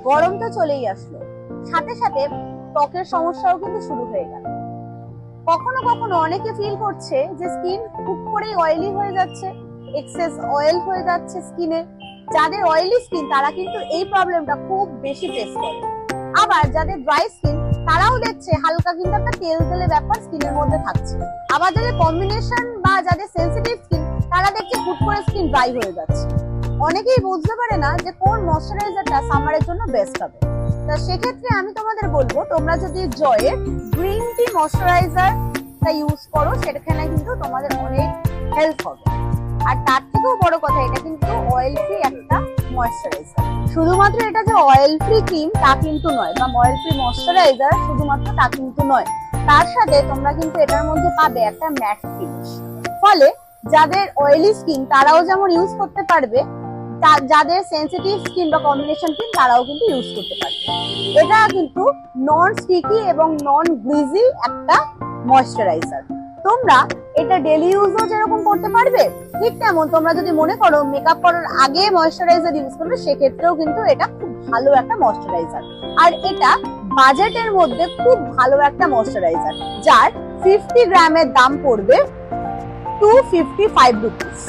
গরম তো চলেই আসলো, সাথে সাথে ত্বকের সমস্যাও কিন্তু শুরু হয়ে গেল। কখনো কখনো অনেকে ফিল করছে যে স্কিন খুব করেই অয়েলি হয়ে যাচ্ছে, এক্সেস অয়েল হয়ে যাচ্ছে স্কিনে। যাদের অয়েলি স্কিন তারা কিন্তু এই প্রবলেমটা খুব বেশি ফেস করে। আবার যাদের ড্রাই স্কিন তারাও দেখছে হালকা কিন্তু একটা তেল তেলে ব্যাপার স্কিনের মধ্যে থাকছে। আবার যাদের কম্বিনেশন বা যাদের সেনসিটিভ স্কিন তারা দেখছে হুট করে স্কিন ড্রাই হয়ে যাচ্ছে। অনেকেই বুঝতে পারে না যে কোন ময়শ্চারাইজারটা সামারের জন্য বেস্ট হবে। তা সেক্ষেত্রে আমি তোমাদের বলবো, তোমরা যদি জয়ের গ্রিন টি ময়শ্চারাইজারটা ইউজ করো সেখানে কিন্তু তোমাদের অনেক হেল্প হবে। আর তার থেকেও বড় কথা, এটা কিন্তু অয়েল ফ্রি একটা ময়শ্চারাইজার। শুধুমাত্র এটা যে অয়েল ফ্রি ক্রিম তা কিন্তু নয়, বা অয়েল ফ্রি ময়শ্চারাইজার শুধুমাত্র তা কিন্তু নয়, তার সাথে তোমরা কিন্তু এটার মধ্যে পাবে একটা ম্যাট ফিনিশ। ফলে যাদের অয়েলি স্কিন তারাও যেমন ইউজ করতে পারবে, যাদের সেনসিটিভ স্কিন বা কম্বিনেশন স্কিন তারাও কিন্তু ইউজ করতে পারবে। এটা কিন্তু নন স্টিকি এবং নন গ্রিজি একটা ময়শ্চারাইজার। তোমরা এটা ডেইলি ইউজও যেরকম করতে পারবে, ঠিক তেমন তোমরা যদি মনে করো মেকআপ করার আগে ময়শ্চারাইজার ইউজ করবে, সেক্ষেত্রেও কিন্তু এটা খুব ভালো একটা ময়শ্চারাইজার। আর এটা বাজেটের মধ্যে খুব ভালো একটা ময়শ্চারাইজার, যার 50 গ্রামের দাম পড়বে 255 রুপিস।